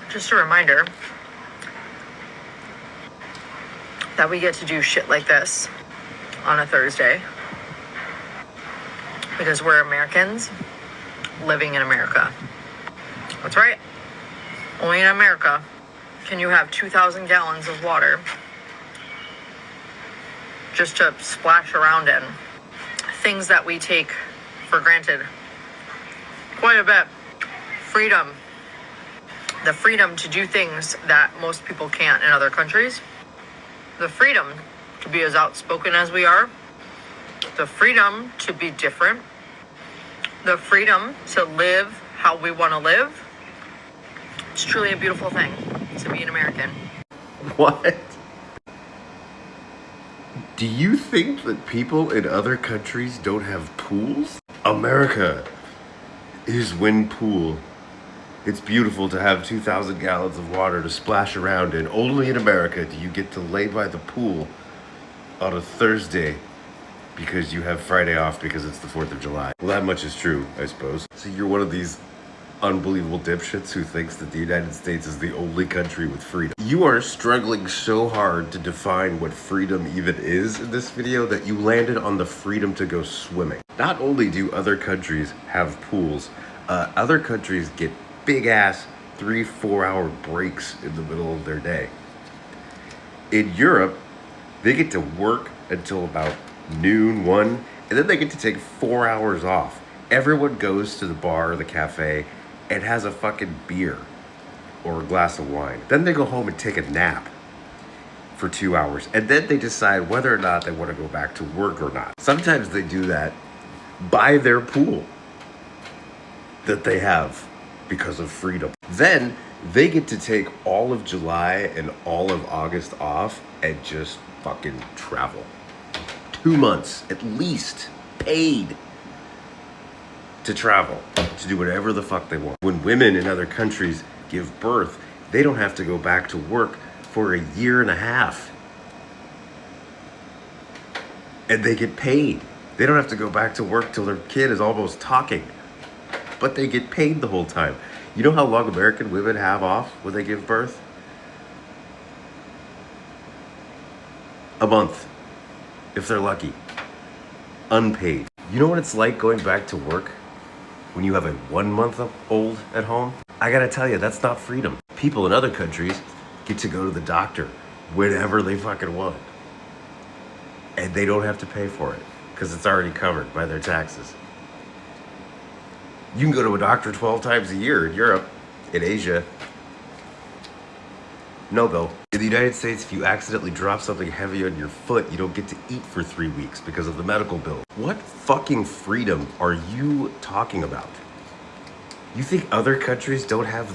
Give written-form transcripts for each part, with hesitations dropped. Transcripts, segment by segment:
just a reminder that we get to do shit like this on a Thursday because we're Americans living in America. That's right. Only in America can you have 2,000 gallons of water just to splash around in. Things that we take for granted quite a bit. Freedom. The freedom to do things that most people can't in other countries. The freedom to be as outspoken as we are. The freedom to be different. The freedom to live how we want to live. It's truly a beautiful thing to be an American. What? Do you think that people in other countries don't have pools? America is wind pool. It's beautiful to have 2,000 gallons of water to splash around in. Only in America do you get to lay by the pool on a Thursday because you have Friday off because it's the 4th of July. Well, that much is true, I suppose. So you're one of these unbelievable dipshits who thinks that the United States is the only country with freedom. You are struggling so hard to define what freedom even is in this video that you landed on the freedom to go swimming. Not only do other countries have pools, other countries get big ass 3-4 hour breaks in the middle of their day. In Europe, they get to work until about noon, 1, and then they get to take 4 hours off. Everyone goes to the bar or the cafe and has a fucking beer or a glass of wine. Then they go home and take a nap for 2 hours. And then they decide whether or not they want to go back to work or not. Sometimes they do that by their pool that they have because of freedom. Then they get to take all of July and all of August off and just fucking travel. 2 months at least paid to travel, to do whatever the fuck they want. When women in other countries give birth, they don't have to go back to work for a year and a half. And they get paid. They don't have to go back to work till their kid is almost talking. But they get paid the whole time. You know how long American women have off when they give birth? A month, if they're lucky. Unpaid. You know what it's like going back to work when you have a 1 month old at home? I gotta tell you, that's not freedom. People in other countries get to go to the doctor whenever they fucking want. And they don't have to pay for it because it's already covered by their taxes. You can go to a doctor 12 times a year in Europe, in Asia. No bill. In the United States, if you accidentally drop something heavy on your foot, you don't get to eat for 3 weeks because of the medical bill. What fucking freedom are you talking about? You think other countries don't have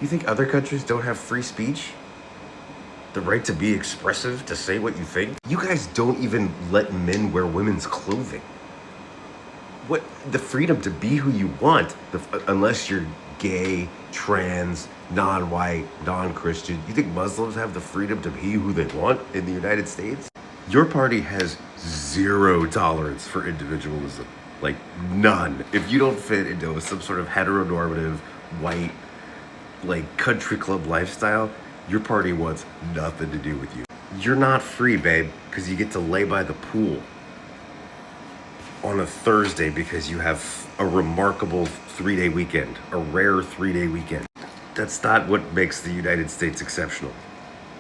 you think other countries don't have free speech? The right to be expressive, to say what you think? You guys don't even let men wear women's clothing. What, the freedom to be who you want, unless you're gay, trans, non-white, non-Christian. You think Muslims have the freedom to be who they want in the United States? Your party has 0 tolerance for individualism. Like, none. If you don't fit into some sort of heteronormative, white, like, country club lifestyle, your party wants nothing to do with you. You're not free, babe, because you get to lay by the pool on a Thursday because you have a remarkable 3-day weekend, a rare 3-day weekend. That's not what makes the United States exceptional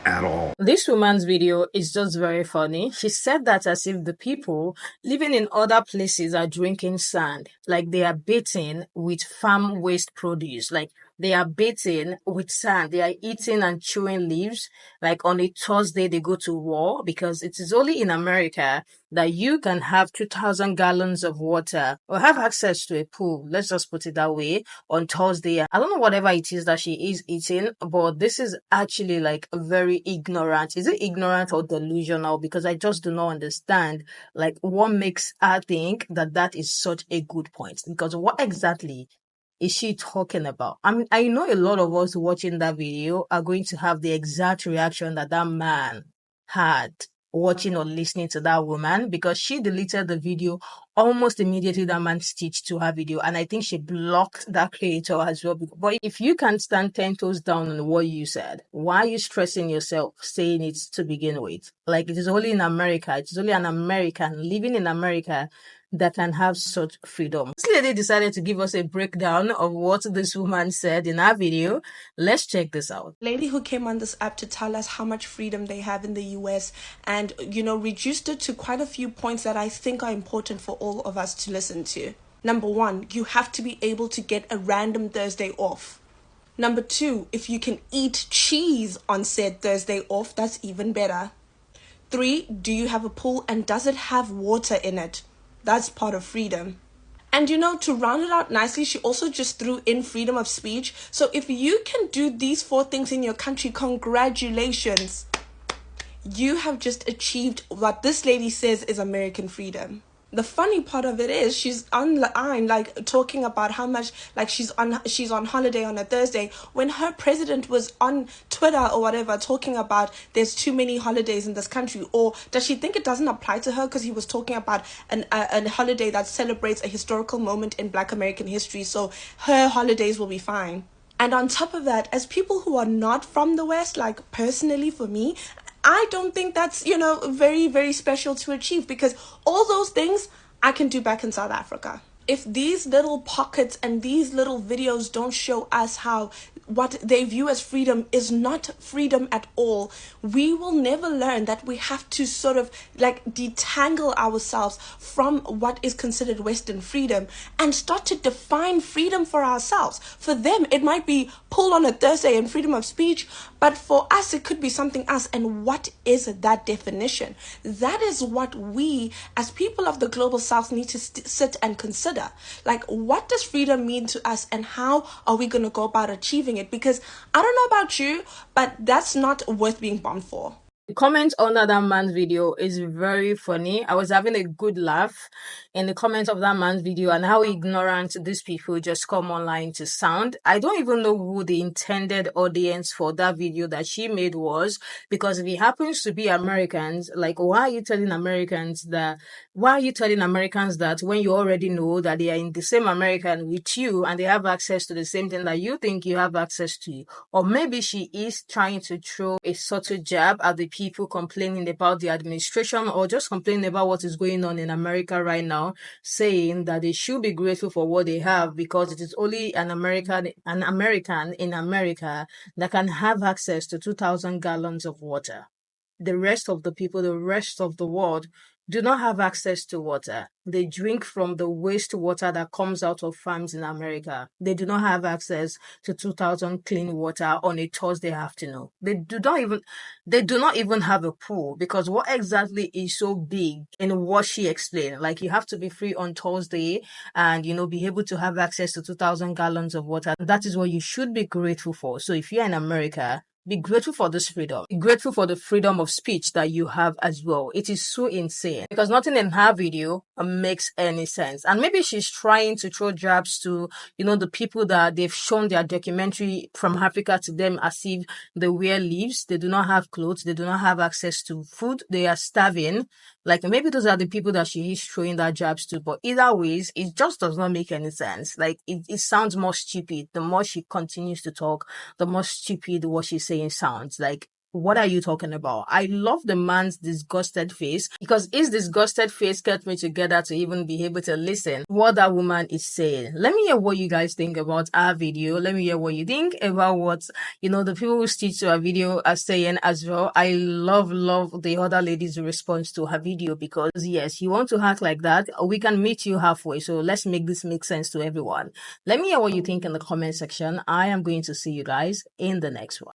at all. This woman's video is just very funny. She said that as if the people living in other places are drinking sand, like they are bathing with farm waste produce, like they are bathing with sand. They are eating and chewing leaves. Like on a Thursday, they go to war because it is only in America that you can have 2,000 gallons of water or have access to a pool. Let's just put it that way on Thursday. I don't know whatever it is that she is eating, but this is actually like very ignorant. Is it ignorant or delusional? Because I just do not understand like what makes her think that that is such a good point. Because what exactly is she talking about? I mean, I know a lot of us watching that video are going to have the exact reaction that that man had watching or listening to that woman, because she deleted the video almost immediately that man stitched to her video, and I think she blocked that creator as well. But if you can't stand 10 toes down on what you said, why are you stressing yourself saying it to begin with? Like, it is only in America, it is only an American living in America that can have such freedom. This lady decided to give us a breakdown of what this woman said in her video. Let's check this out. Lady who came on this app to tell us how much freedom they have in the US, and reduced it to quite a few points that I think are important for all of us to listen to. Number 1, you have to be able to get a random Thursday off. Number 2, if you can eat cheese on said Thursday off, that's even better. 3, do you have a pool and does it have water in it? That's part of freedom. And to round it out nicely, she also just threw in freedom of speech. So if you can do these 4 things in your country, congratulations. You have just achieved what this lady says is American freedom. The funny part of it is she's online talking about how much she's on holiday on a Thursday, when her president was on Twitter or whatever talking about there's too many holidays in this country. Or does she think it doesn't apply to her because he was talking about a holiday that celebrates a historical moment in Black American history, so her holidays will be fine? And on top of that, as people who are not from the West, personally for me, I don't think that's, very, very special to achieve, because all those things I can do back in South Africa. If these little pockets and these little videos don't show us how what they view as freedom is not freedom at all, we will never learn that we have to sort of detangle ourselves from what is considered Western freedom and start to define freedom for ourselves. For them, it might be pull on a Thursday and freedom of speech, but for us, it could be something else. And what is that definition? That is what we, as people of the global South, need to sit and consider. What does freedom mean to us, and how are we going to go about achieving it? Because I don't know about you, but that's not worth being bombed for. The comment under that man's video is very funny. I was having a good laugh in the comments of that man's video, and how ignorant these people just come online to sound. I don't even know who the intended audience for that video that she made was, because if it happens to be Americans, why are you telling Americans that when you already know that they are in the same American with you and they have access to the same thing that you think you have access to? Or maybe she is trying to throw a subtle jab at the people complaining about the administration, or just complaining about what is going on in America right now, saying that they should be grateful for what they have, because it is only an American in America that can have access to 2,000 gallons of water. The rest of the people, the rest of the world, do not have access to water. They drink from the wastewater that comes out of farms in America. They do not have access to 2,000 clean water on a Thursday afternoon. They do not even have a pool, because what exactly is so big in what she explained? You have to be free on Thursday and, be able to have access to 2,000 gallons of water. That is what you should be grateful for. So if you're in America, be grateful for this freedom. Be grateful for the freedom of speech that you have as well. It is so insane, because nothing in her video makes any sense. And maybe she's trying to throw jabs to, the people that they've shown their documentary from Africa to them, as if they wear leaves, they do not have clothes, they do not have access to food, they are starving. Maybe those are the people that she is throwing that jabs to. But either ways, it just does not make any sense. It sounds more stupid. The more she continues to talk, the more stupid what she's saying sounds. What are you talking about? I love the man's disgusted face, because his disgusted face kept me together to even be able to listen what that woman is saying. Let me hear what you guys think about our video. Let me hear what you think about what, the people who stitch to our video are saying as well. I love the other lady's response to her video, because yes, you want to act like that, we can meet you halfway. So let's make this make sense to everyone. Let me hear what you think in the comment section. I am going to see you guys in the next one.